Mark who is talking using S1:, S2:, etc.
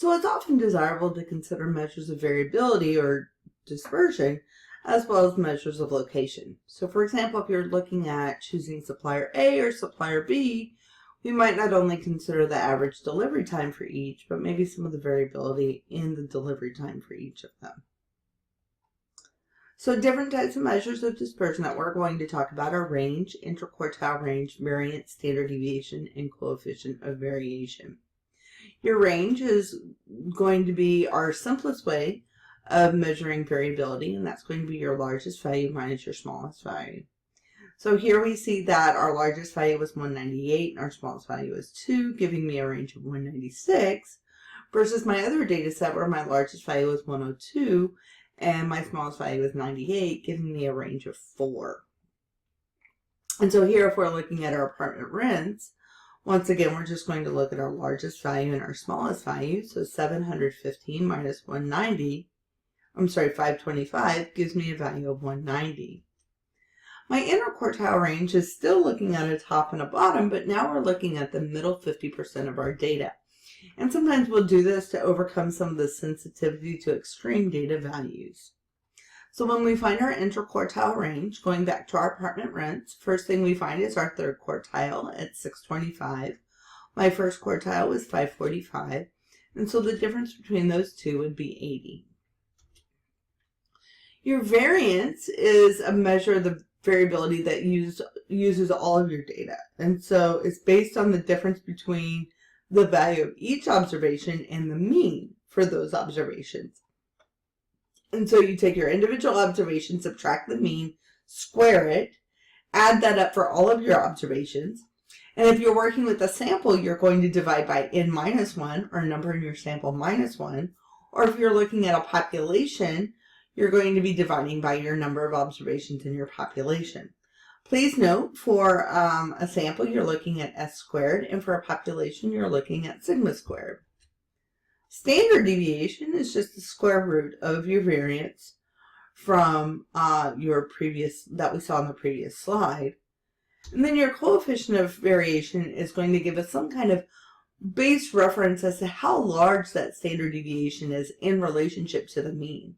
S1: So it's often desirable to consider measures of variability or dispersion as well as measures of location. So for example, if you're looking at choosing supplier A or supplier B, we might not only consider the average delivery time for each, but maybe some of the variability in the delivery time for each of them. So different types of measures of dispersion that we're going to talk about are range, interquartile range, variance, standard deviation, and coefficient of variation. Your range is going to be our simplest way of measuring variability, and that's going to be your largest value minus your smallest value. So here we see that our largest value was 198 and our smallest value is 2, giving me a range of 196, versus my other data set where my largest value was 102 and my smallest value was 98, giving me a range of 4. And so here, if we're looking at our apartment rents, once again, we're just going to look at our largest value and our smallest value. So 715 minus 525 gives me a value of 190. My interquartile range is still looking at a top and a bottom, but now we're looking at the middle 50% of our data. And sometimes we'll do this to overcome some of the sensitivity to extreme data values. So when we find our interquartile range, going back to our apartment rents, first thing we find is our third quartile at 625. My first quartile was 545. And so the difference between those two would be 80. Your variance is a measure of the variability that uses all of your data. And so it's based on the difference between the value of each observation and the mean for those observations. And so you take your individual observation, subtract the mean, square it, add that up for all of your observations. And if you're working with a sample, you're going to divide by n minus 1, or number in your sample minus 1. Or if you're looking at a population, you're going to be dividing by your number of observations in your population. Please note, for a sample, you're looking at s squared, and for a population, you're looking at sigma squared. Standard deviation is just the square root of your variance from your previous, that we saw in the previous slide. And then your coefficient of variation is going to give us some kind of base reference as to how large that standard deviation is in relationship to the mean.